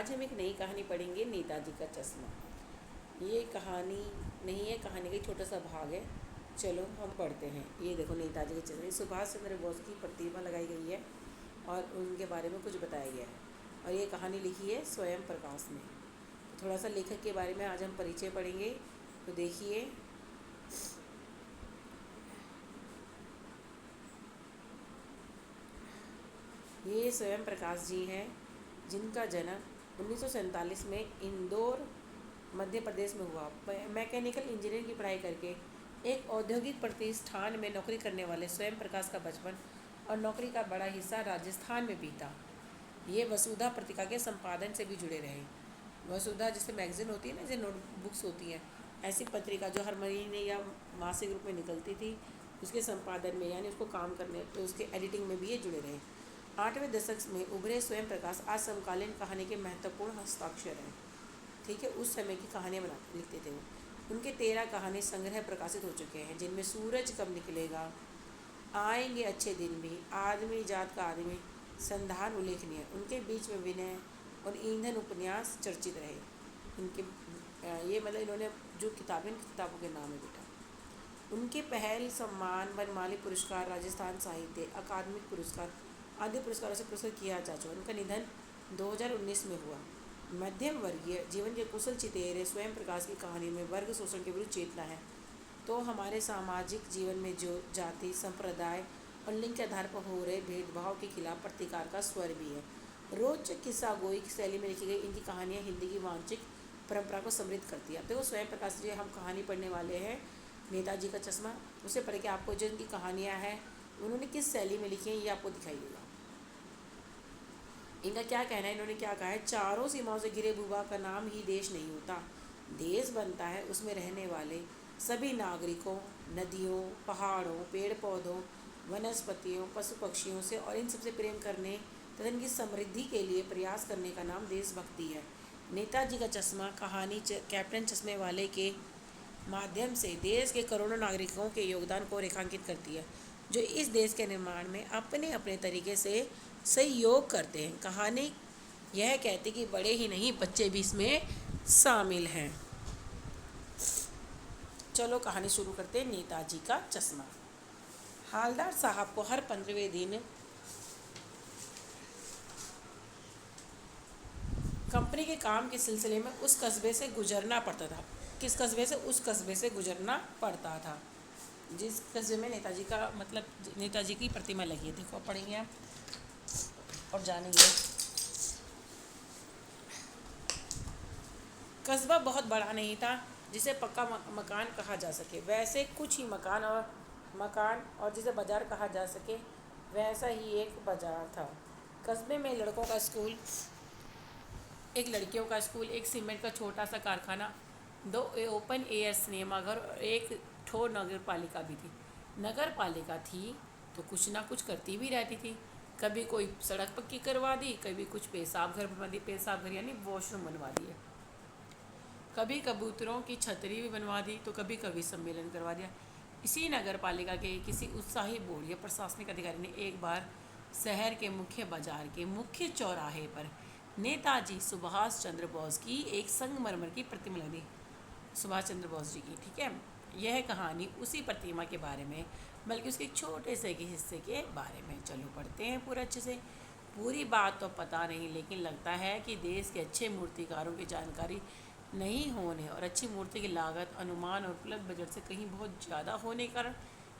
आज हम एक नई कहानी पढ़ेंगे, नेताजी का चश्मा। ये कहानी नहीं है, कहानी का एक छोटा सा भाग है। चलो हम पढ़ते हैं। ये देखो नेताजी का चश्मा, सुभाष चंद्र बोस की प्रतिमा लगाई गई है और उनके बारे में कुछ बताया गया है। और ये कहानी लिखी है स्वयं प्रकाश ने। थोड़ा सा लेखक के बारे में आज हम परिचय पढ़ेंगे, तो देखिए। ये स्वयं प्रकाश जी हैं, जिनका जन्म 1947 में इंदौर मध्य प्रदेश में हुआ। मैकेनिकल इंजीनियरिंग की पढ़ाई करके एक औद्योगिक प्रतिष्ठान में नौकरी करने वाले स्वयं प्रकाश का बचपन और नौकरी का बड़ा हिस्सा राजस्थान में बीता। ये वसुधा पत्रिका के संपादन से भी जुड़े रहे। वसुधा जैसे मैगजीन होती है ना, जैसे नोटबुक्स होती हैं, ऐसी पत्रिका जो हर महीने या मासिक रूप में निकलती थी, उसके संपादन में यानी उसको काम करने तो उसके एडिटिंग में भी ये जुड़े रहे। 8वें दशक में उभरे स्वयं प्रकाश आज समकालीन कहानी के महत्वपूर्ण हस्ताक्षर हैं। ठीक है, उस समय की कहानियाँ लिखते थे वो। उनके 13 कहानी संग्रह प्रकाशित हो चुके हैं, जिनमें सूरज कब निकलेगा, आएंगे अच्छे दिन भी, आदमी जात का आदमी, संधान उल्लेखनीय। उनके बीच में विनय और ईंधन उपन्यास चर्चित रहे। इनके ये मतलब इन्होंने जो किताबों के नाम है बेटा। उनके पहल सम्मान वनमाली पुरस्कार, राजस्थान साहित्य अकादमिक पुरस्कार आदि पुरस्कारों से पुरस्कृत किया जा चुका। उनका निधन 2019 में हुआ। मध्यम वर्गीय जीवन के कुशल चितेरे स्वयं प्रकाश की कहानी में वर्ग शोषण के विरुद्ध चेतना है, तो हमारे सामाजिक जीवन में जो जाति, संप्रदाय और लिंग के आधार पर हो रहे भेदभाव के खिलाफ प्रतिकार का स्वर भी है। रोचक किस्सा गोई की शैली में लिखी गई इनकी कहानियाँ हिंदी की वांशिक परंपरा को समृद्ध करती है। अब देखो, स्वयं प्रकाश जी हम कहानी पढ़ने वाले हैं, नेताजी का चश्मा। उससे पढ़ के आपको जो इनकी कहानियाँ हैं उन्होंने किस शैली में लिखी हैं ये आपको दिखाई देगा। इनका क्या कहना है, इन्होंने क्या कहा है, चारों सीमाओं से घिरे भूभाग का नाम ही देश नहीं होता। देश बनता है उसमें रहने वाले सभी नागरिकों, नदियों, पहाड़ों, पेड़ पौधों, वनस्पतियों, पशु पक्षियों से और इन सबसे प्रेम करने तथा इनकी समृद्धि के लिए प्रयास करने का नाम देशभक्ति है। नेताजी का चश्मा कहानी कैप्टन चश्मे वाले के माध्यम से देश के करोड़ों नागरिकों के योगदान को रेखांकित करती है, जो इस देश के निर्माण में अपने अपने तरीके से सहयोग करते हैं। कहानी यह कहती कि बड़े ही नहीं, बच्चे भी इसमें शामिल हैं। चलो कहानी शुरू करते हैं। नेताजी का चश्मा। हालदार साहब को हर 15वें दिन कंपनी के काम के सिलसिले में उस कस्बे से गुजरना पड़ता था। किस कस्बे से? उस कस्बे से गुजरना पड़ता था जिस कस्बे में नेताजी का मतलब नेताजी की प्रतिमा लगी है। देखो पढ़ेंगे आप और जानेंगे। कस्बा बहुत बड़ा नहीं था जिसे पक्का मकान कहा जा सके, वैसे कुछ ही मकान और जिसे बाज़ार कहा जा सके, वैसा ही एक बाज़ार था। कस्बे में लड़कों का स्कूल, एक लड़कियों का स्कूल, एक सीमेंट का छोटा सा कारखाना, 2 ओपन एयर सिनेमाघर और एक ठो नगर पालिका भी थी। नगर पालिका थी तो कुछ ना कुछ करती भी रहती थी। कभी कोई सड़क पक्की करवा दी, कभी कुछ पेशाब घर बनवा दी, पेशाब घर यानी वॉशरूम बनवा दिए, कभी कबूतरों की छतरी भी बनवा दी, तो कभी कभी सम्मेलन करवा दिया। इसी नगर पालिका के किसी उत्साही बोर्ड या प्रशासनिक अधिकारी ने एक बार शहर के मुख्य बाजार के मुख्य चौराहे पर नेताजी सुभाष चंद्र बोस की एक संगमरमर की प्रतिमा लगी, सुभाष चंद्र बोस जी की। ठीक है, यह कहानी उसी प्रतिमा के बारे में, बल्कि उसके एक छोटे से हिस्से के बारे में। चलो पढ़ते हैं पूरा अच्छे से। पूरी बात तो पता नहीं, लेकिन लगता है कि देश के अच्छे मूर्तिकारों की जानकारी नहीं होने और अच्छी मूर्ति की लागत, अनुमान और उपलब्ध बजट से कहीं बहुत ज़्यादा होने के कारण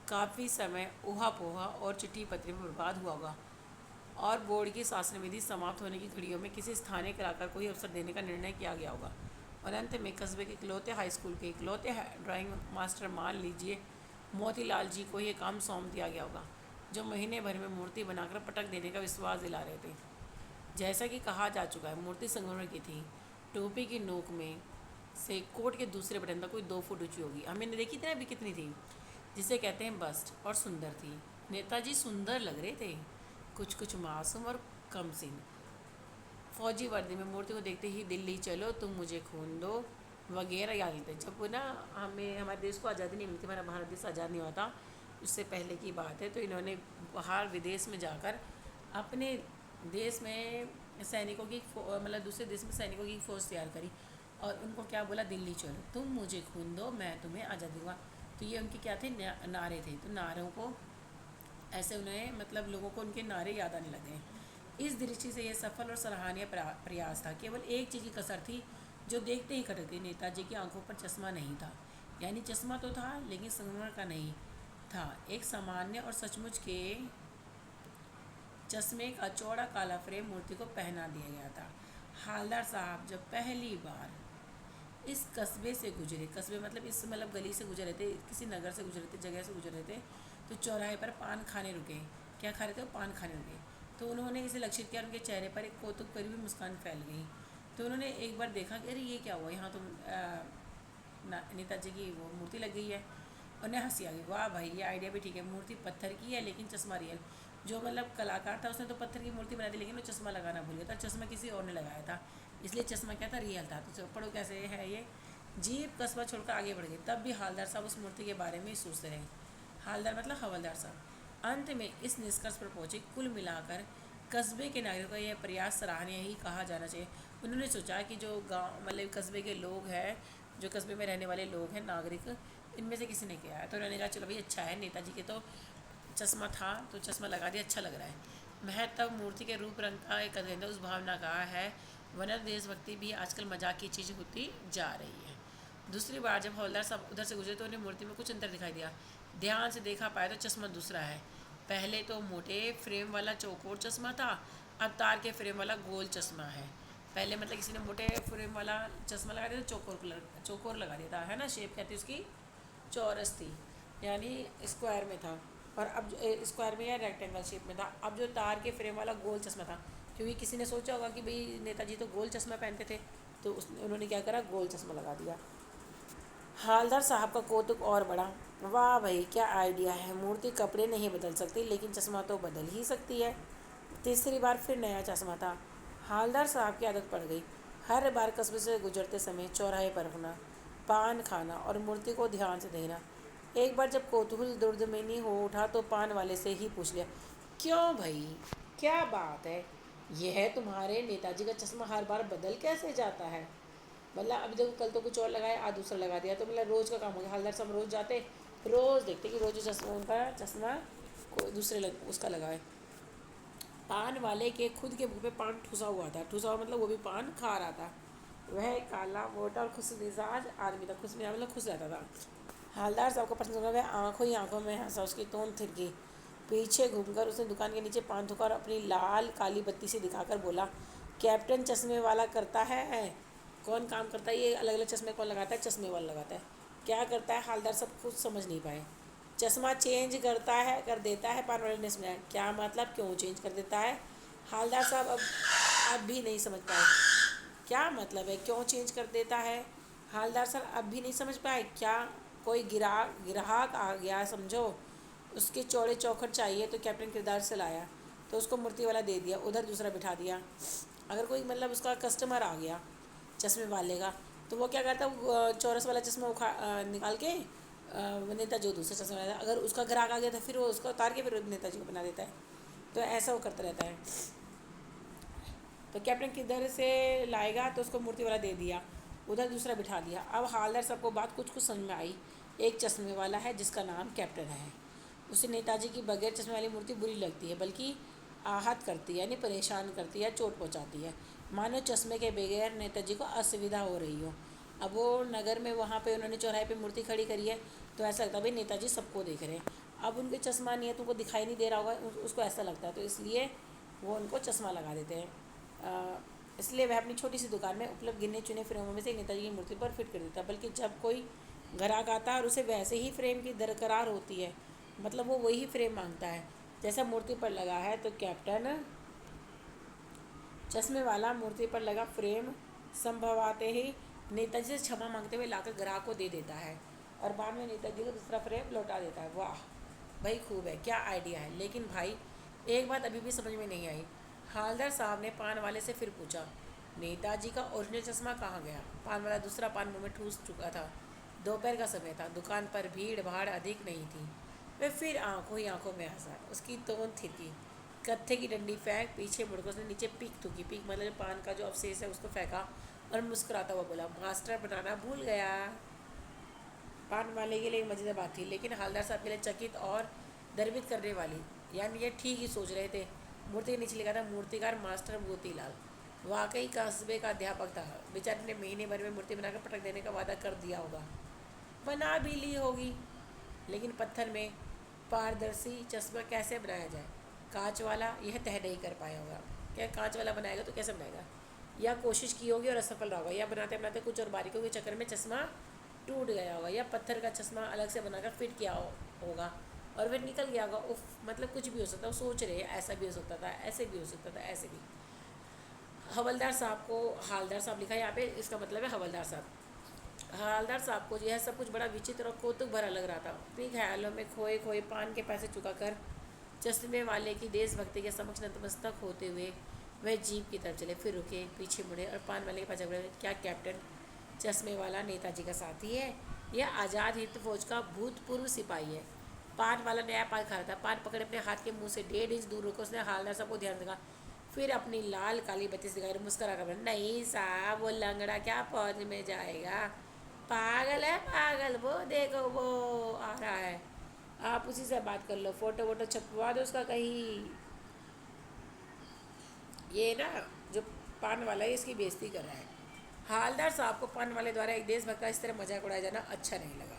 काफ़ी समय ऊहा-पोहा और चिट्ठी पत्री में बर्बाद हुआ होगा, और बोर्ड की शासन विधि समाप्त होने की घड़ियों में किसी स्थानीय कलाकार को ही अवसर देने का निर्णय किया गया होगा, और अंत में कस्बे के इकलौते हाई स्कूल के इकलौते ड्राइंग मास्टर, मान लीजिए मोतीलाल जी को ये काम सौंप दिया गया होगा, जो महीने भर में मूर्ति बनाकर पटक देने का विश्वास दिला रहे थे। जैसा कि कहा जा चुका है, मूर्ति संगमरमर की थी। टोपी की नोक में से कोट के दूसरे बटन तक कोई 2 फुट ऊंची होगी। हमने देखी थी ना अभी कितनी थी, जिसे कहते हैं बस्ट, और सुंदर थी। नेताजी सुंदर लग रहे थे, कुछ कुछ मासूम और कमसिन। फौजी वर्दी में मूर्ति को देखते ही दिल्ली चलो तुम मुझे खून दो वगैरह याद आते। जब ना हमारे देश को आज़ादी नहीं मिलती, हमारा भारत देश आज़ाद नहीं होता, उससे पहले की बात है, तो इन्होंने बाहर विदेश में जाकर अपने देश में सैनिकों की मतलब दूसरे देश में सैनिकों की फ़ौज तैयार करी और उनको क्या बोला, दिल्ली चलो, तुम मुझे खून दो मैं तुम्हें आज़ादी दूंगा। तो ये उनके क्या थे, नारे थे। तो नारों को ऐसे उन्हें मतलब लोगों को उनके नारे याद आने लगे। इस दृष्टि से यह सफल और सराहनीय प्रयास था। केवल एक चीज़ की कसर थी जो देखते ही खटक गई, नेताजी की आंखों पर चश्मा नहीं था। यानी चश्मा तो था लेकिन संगमरमर का नहीं था, एक सामान्य और सचमुच के चश्मे का चौड़ा काला फ्रेम मूर्ति को पहना दिया गया था। हालदार साहब जब पहली बार इस कस्बे से गुजरे, कस्बे मतलब इस मतलब गली से गुजरे थे, किसी नगर से गुजरे थे, जगह से गुजरे थे, तो चौराहे पर पान खाने रुके। क्या खा रहे थे, पान खाने रुके। तो उन्होंने इसे लक्षित किया, उनके चेहरे पर एक कौतुक भरी हुई मुस्कान फैल गई। तो उन्होंने एक बार देखा कि अरे ये क्या हुआ, यहाँ तो नेताजी की वो मूर्ति लग गई है। उन्हें हंसी आ गई, वाह भाई ये आइडिया भी ठीक है, मूर्ति पत्थर की है लेकिन चश्मा रियल। जो मतलब कलाकार था उसने तो पत्थर की मूर्ति बना दी, लेकिन वो चश्मा लगाना भूल गया था, चश्मा किसी और ने लगाया था, इसलिए चश्मा क्या था, रियल था। तो पढ़ो कैसे है ये। जीप कस्बा छोड़कर आगे बढ़ गई, तब भी हालदार साहब उस मूर्ति के बारे में ही सोचते रहे। हालदार मतलब हवलदार साहब। अंत में इस निष्कर्ष पर पहुंचे, कुल मिलाकर कस्बे के नागरिकों का यह प्रयास सराहनीय ही कहा जाना चाहिए। उन्होंने सोचा कि जो गांव मतलब कस्बे के लोग हैं, जो कस्बे में रहने वाले लोग हैं, नागरिक, इनमें से किसी ने किया है। तो उन्होंने कहा चलो भाई अच्छा है, नेताजी के तो चश्मा था तो चश्मा लगा दिया, अच्छा लग रहा है। महत्व मूर्ति के रूप रंग का एक अध्ययन उस भावना का है, वरना देशभक्ति भी आजकल मजाक की चीज़ होती जा रही है। दूसरी बार जब हवलदार साहब उधर से गुजरे तो उन्हें मूर्ति में कुछ अंतर दिखाई दिया। ध्यान से देखा पाया तो चश्मा दूसरा है। पहले तो मोटे फ्रेम वाला चौकोर चश्मा था, अब तार के फ्रेम वाला गोल चश्मा है। पहले मतलब किसी ने मोटे फ्रेम वाला चश्मा लगा दिया तो चौकोर लगा दिया था, है ना, शेप कहती उसकी चौरस थी, यानी स्क्वायर में था। और अब स्क्वायर में या रेक्टेंगल शेप में था। अब जो तार के फ्रेम वाला गोल चश्मा था, क्योंकि किसी ने सोचा होगा कि भाई नेताजी तो गोल चश्मा पहनते थे, तो उन्होंने क्या करा, गोल चश्मा लगा दिया। हालदार साहब का कौतुक और बढ़ा, वाह भाई क्या आइडिया है, मूर्ति कपड़े नहीं बदल सकती लेकिन चश्मा तो बदल ही सकती है। तीसरी बार फिर नया चश्मा था। हालदार साहब की आदत पड़ गई, हर बार कस्बे से गुजरते समय चौराहे पर रुकना, पान खाना और मूर्ति को ध्यान से देखना। एक बार जब कौतूहल दुर्दमेनी हो उठा तो पान वाले से ही पूछ लिया, क्यों भाई क्या बात है, यह तुम्हारे नेताजी का चश्मा हर बार बदल कैसे जाता है। मतलब अभी देखो कल तो कुछ और लगाया, आज दूसरा लगा दिया, तो मतलब रोज़ का काम हो गया। हालदार साहब रोज़ जाते, रोज़ देखते कि रोज़ चश्मा उनका चश्मा कोई दूसरे उसका लगाए। पान वाले के खुद के मुंह पे पान ठुसा हुआ था, ठुसा हुआ मतलब वो भी पान खा रहा था। वह काला मोटा और खुश मिजाज आदमी था, खुश मिजाज मतलब खुश रहता था। हालदार साहब का प्रश्न सुना, वह आंखों ही आंखों में हंसा, उसकी तोंद थिरकी। पीछे घूमकर उसने दुकान के नीचे पान थूका और अपनी लाल काली बत्ती से दिखाकर बोला, कैप्टन चश्मे वाला करता है। कौन काम करता है, ये अलग अलग चश्मे कौन लगाता है, चश्मे वाला लगाता है। क्या करता है, हालदार साहब खुद समझ नहीं पाए। चश्मा चेंज करता है, कर देता है, पान वाले ने समझाया। क्या मतलब, क्यों चेंज कर देता है। हालदार साहब अब भी नहीं समझ पाए, क्या मतलब है क्यों चेंज कर देता है। हालदार साहब अब भी नहीं समझ पाए, क्या कोई ग्राहक आ गया समझो, उसके चौड़े चौखट चाहिए तो कैप्टन किरदार से लाया, तो उसको मूर्ति वाला दे दिया, उधर दूसरा बिठा दिया। अगर कोई मतलब उसका कस्टमर आ गया चश्मे वाले का, तो वो क्या करता है, वो चौरस वाला चश्मा निकाल के नेताजी को दूसरा चश्मा लगाता है। अगर उसका ग्राहक आ गया तो फिर वो उसको उतार के फिर नेताजी को बना देता है। तो ऐसा वो करता रहता है। तो कैप्टन किधर से लाएगा, तो उसको मूर्ति वाला दे दिया, उधर दूसरा बिठा दिया। अब हालदार सबको बात कुछ कुछ समझ में आई। एक चश्मे वाला है जिसका नाम कैप्टन है, उसे नेताजी की बगैर चश्मे वाली मूर्ति बुरी लगती है, बल्कि आहत करती है, यानी परेशान करती है, चोट पहुंचाती है, मानो चश्मे के बगैर नेताजी को असुविधा हो रही हो। अब वो नगर में वहाँ पे उन्होंने चौराहे पे मूर्ति खड़ी करी है, तो ऐसा लगता है भाई नेताजी सबको देख रहे हैं। अब उनके चश्मा नहीं है तो उनको दिखाई नहीं दे रहा होगा, उसको ऐसा लगता है, तो इसलिए वो उनको चश्मा लगा देते हैं। इसलिए वह अपनी छोटी सी दुकान में उपलब्ध गिने चुने फ्रेमों में से एक नेताजी की मूर्ति पर फिट कर देता, बल्कि जब कोई ग्राहक आता है और उसे वैसे ही फ्रेम की दरकरार होती है, मतलब वो वही फ्रेम मांगता है जैसा मूर्ति पर लगा है, तो कैप्टन चश्मे वाला मूर्ति पर लगा फ्रेम संभवाते ही नेताजी से क्षमा मांगते हुए लाकर ग्राहक को दे देता है और बाद में नेताजी को दूसरा फ्रेम लौटा देता है। वाह भाई खूब है, क्या आइडिया है। लेकिन भाई एक बात अभी भी समझ में नहीं आई। हालदार साहब ने पान वाले से फिर पूछा, नेताजी का ओरिजिनल चश्मा कहाँ गया। पान वाला दूसरा पान मुंह में ठूस चुका था। दोपहर का समय था, दुकान पर भीड़ भाड़ अधिक नहीं थी। वह फिर आंखों ही आंखों में हंसा, उसकी तोंद थिरकी। कत्थे की डंडी फेंक, पीछे मुड़कर उसने नीचे पीक थूकी। पीक मतलब जो पान का जो अवशेष है उसको फेंका और मुस्कुराता हुआ बोला, मास्टर बनाना भूल गया। पान वाले के लिए मजेदार बात थी, लेकिन हवलदार साहब के लिए चकित और गर्वित करने वाली। यानी ये ठीक ही सोच रहे थे। मूर्ति के नीचे लिखा था, मूर्तिकार मास्टर मोतीलाल। वाकई कस्बे का अध्यापक था। बेचारे ने महीने भर में मूर्ति बनाकर पटक देने का वादा कर दिया होगा, बना भी ली होगी। लेकिन पत्थर में पारदर्शी चश्मा कैसे बनाया जाए? कांच वाला यह तय नहीं कर पाया होगा। क्या कांच वाला बनाएगा तो कैसे बनाएगा? या कोशिश की होगी और असफल रहा होगा, या बनाते बनाते कुछ और बारीकियों के चक्कर में चश्मा टूट गया होगा, या पत्थर का चश्मा अलग से बनाकर फिट किया होगा और फिर निकल गया होगा। उफ, मतलब कुछ भी हो सकता है। वो सोच रहे हैं ऐसा भी हो सकता था, ऐसे भी हो सकता था, ऐसे भी। हवलदार साहब को हालदार साहब लिखा है यहाँ पे, इसका मतलब है हवलदार साहब। हालदार साहब को यह सब कुछ बड़ा विचित्र और कौतुक भरा लग रहा था। अपनी ख्यालों में खोए खोए पान के पैसे चुकाकर चश्मे वाले की देशभक्ति के समक्ष नतमस्तक होते हुए वह जीप की तरफ चले। फिर रुके, पीछे मुड़े और पान वाले के पास बोले, क्या कैप्टन चश्मे वाला नेताजी का साथी है? यह आज़ाद हिंद फौज का भूतपूर्व सिपाही है। पान वाला नया पान खा रहा था। पान पकड़े अपने हाथ के मुंह से 1.5 इंच दूर रुका। उसने हालदार साहब को ध्यान देखा, फिर अपनी लाल काली बत्ती दिखाई, मुस्करा कर, नहीं साहब, वो लंगड़ा क्या फौज में जाएगा? पागल है पागल, वो देखो वो आ रहा है, आप उसी से बात कर लो, फोटो वोटो छपवा दो उसका कहीं। ये ना जो पान वाला है इसकी बेइज्जती कर रहा है। हालदार साहब को पान वाले द्वारा एक देशभक्त का इस तरह मजाक उड़ाया जाना अच्छा नहीं लगा,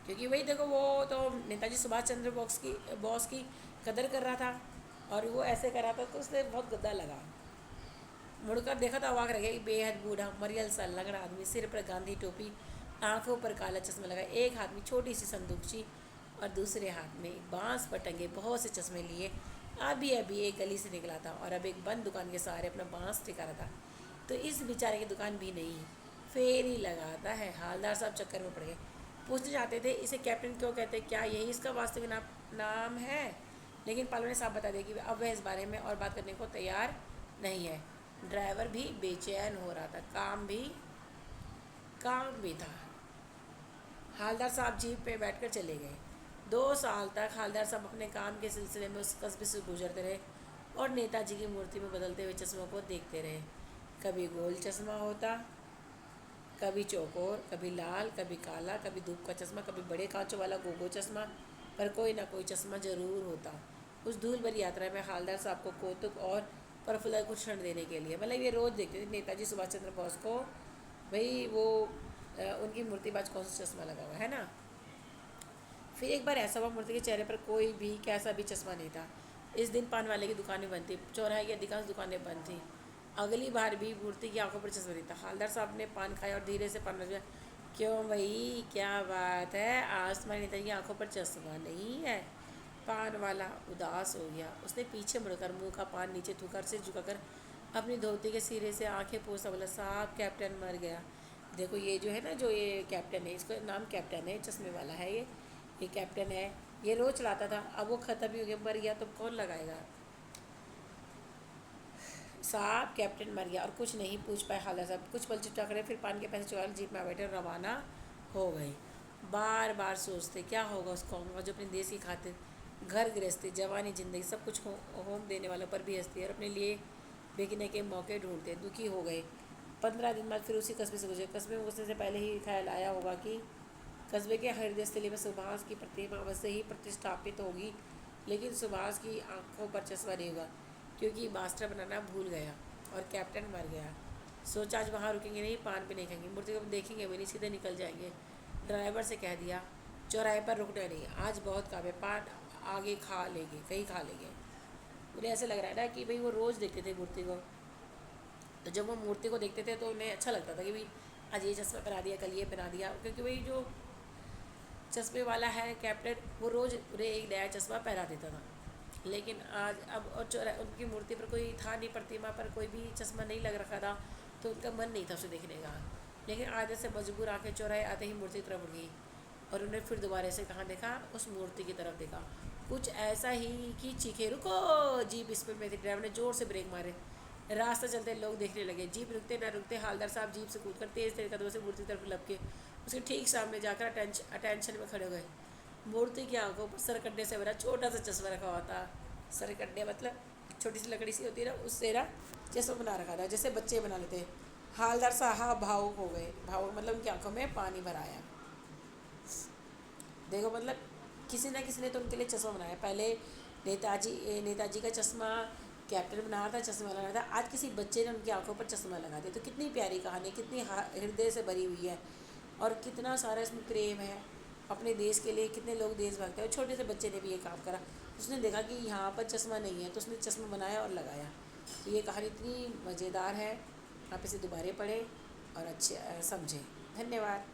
क्योंकि वही देखो वो तो नेताजी सुभाष चंद्र बॉस की कदर कर रहा था और वो ऐसे कर रहा था तो उसने बहुत गद्दा लगा। मुड़कर देखा तो अवाक रह गया कि बेहद बूढ़ा मरियल सा लगड़ा आदमी, सिर पर गांधी टोपी, आंखों पर काला चश्मा लगा, एक हाथ में छोटी सी संदूकची और दूसरे हाथ में बांस पर टंगे बहुत से चश्मे लिए अभी अभी एक गली से निकला था और अब एक बंद दुकान के सहारे अपना बांस टिका रहा था। तो इस बेचारे की दुकान भी नहीं, फेरी लगाता है। हालदार साहब चक्कर में पड़ गए। पूछना चाहते थे इसे कैप्टन क्यों कहते, क्या यही इसका वास्तविक नाम है? लेकिन पालो ने साफ बता दिया कि अब वह इस बारे में और बात करने को तैयार नहीं है। ड्राइवर भी बेचैन हो रहा था, काम भी था। हालदार साहब जीप पे बैठकर चले गए। 2 साल तक हालदार साहब अपने काम के सिलसिले में उस कस्बे से गुजरते रहे और नेताजी की मूर्ति में बदलते हुए चश्मों को देखते रहे। कभी गोल चश्मा होता, कभी चौकोर, कभी लाल, कभी काला, कभी धूप का चश्मा, कभी बड़े कांचों वाला गोगो चश्मा, पर कोई ना कोई चश्मा जरूर होता। उस धूल भरी यात्रा में हालदार साहब को कौतुक और प्रफुल्लता को क्षण देने के लिए, मतलब ये रोज़ देखते थे नेताजी सुभाष चंद्र बोस को, भाई वो उनकी मूर्ति बाज कौन सा चश्मा लगा हुआ है ना। फिर एक बार ऐसा हुआ, मूर्ति के चेहरे पर कोई भी कैसा भी चश्मा नहीं था। इस दिन पान वाले की दुकानें बंद थी, चौराहे की अधिकांश दुकानें बंद थी। अगली बार भी मूर्ति की आंखों पर चश्मा नहीं था। हालदार साहब ने पान खाया और धीरे से पान रख दिया। क्यों भाई, क्या बात है, आज तुम्हारे नेताजी की आंखों पर चश्मा नहीं है? पान वाला उदास हो गया। उसने पीछे मुड़कर मुंह का पान नीचे थूकर सिर झुकाकर अपनी धोती के सिरे से आंखें पोंछता बोला, साहब कैप्टन मर गया। देखो ये जो है ना, जो ये कैप्टन है, इसका नाम कैप्टन है, चश्मे वाला है ये कैप्टन है। ये रोज चलाता था, अब वो ख़त्म ही हो गया, मर गया तो कौन लगाएगा? साहब कैप्टन मर गया और कुछ नहीं पूछ पाए हालदार साहब। कुछ पल चुपचाप करे, फिर पान के पैसे चुरा जीप में बैठे रवाना हो गए। बार बार सोचते क्या होगा उस कौम का जो अपने देश की खातिर घर गृहस्थी, जवानी, जिंदगी सब कुछ होम देने वालों पर भी हंसती है और अपने लिए बिकने के मौके ढूंढते। दुखी हो गए। 15 दिन बाद फिर उसी कस्बे से गुजरे। कस्बे में घुसने से पहले ही ख्याल आया होगा कि कस्बे के हृदय स्थली में सुभाष की प्रतिमा अवश्य ही प्रतिष्ठापित होगी, लेकिन सुभाष की आंखों पर चश्मा नहीं होगा क्योंकि मास्टर बनाना भूल गया और कैप्टन मर गया। सोचा आज वहाँ रुकेंगे नहीं, पान भी नहीं खाएंगे, मूर्ति को देखेंगे भी नहीं, सीधे निकल जाएंगे। ड्राइवर से कह दिया चौराहे पर रुकना नहीं, आज बहुत काम है, पान आगे खा लेंगे, कहीं खा लेंगे। उन्हें ऐसे लग रहा है ना कि भाई वो रोज़ देखते थे मूर्ति को, तो जब वो मूर्ति को देखते थे तो उन्हें अच्छा लगता था कि भाई आज ये चश्मा पहना दिया, कल ये पहना दिया, क्योंकि भाई जो चश्मे वाला है कैप्टन वो रोज़ उन्हें एक नया चश्मा पहना देता था। लेकिन आज अब और उनकी मूर्ति पर कोई था नहीं, प्रतिमा पर कोई भी चश्मा नहीं लग रखा था, तो उनका मन नहीं था उसे देखने का। लेकिन आधे से मजबूर आके चौराहे आते ही मूर्ति की तरफ उड़ गई और उन्हें फिर दोबारा से कहाँ देखा, उस मूर्ति की तरफ देखा। कुछ ऐसा ही कि चीखे, रुको, जीप स्पीड में थी, ड्राइवर ने जोर से ब्रेक मारे। रास्ता चलते लोग देखने लगे। जीप रुकते ना रुकते हालदार साहब जीप से कूदकर तेज तेज कदमों से मूर्ति की तरफ लपके उसके ठीक सामने जाकर अटेंशन में खड़े हो गए। मूर्ति की आंखों पर सरकंडे से भरा छोटा सा चश्मा रखा हुआ था। सरकंडे मतलब छोटी सी लकड़ी सी होती है ना, उससे ना चश्मा बना रखा था, जैसे बच्चे बना लेते हैं। हालदार साहब भावुक हो गए, भावुक मतलब उनकी आंखों में पानी भर आया। देखो मतलब किसी ना किसी ने तो उनके लिए चश्मा बनाया। पहले नेताजी का चश्मा कैप्टन बना था, चश्मा लगा था। आज किसी बच्चे ने उनकी आंखों पर चश्मा लगा दिया। तो कितनी प्यारी कहानी, कितनी हृदय से भरी हुई है, और कितना सारा इसमें प्रेम है अपने देश के लिए। कितने लोग देशभक्त हैं, और छोटे से बच्चे ने भी ये काम करा। उसने देखा कि यहाँ पर चश्मा नहीं है, तो उसने चश्मा बनाया और लगाया। तो ये कहानी इतनी मज़ेदार है, आप इसे दोबारा पढ़ें और अच्छे समझें। धन्यवाद।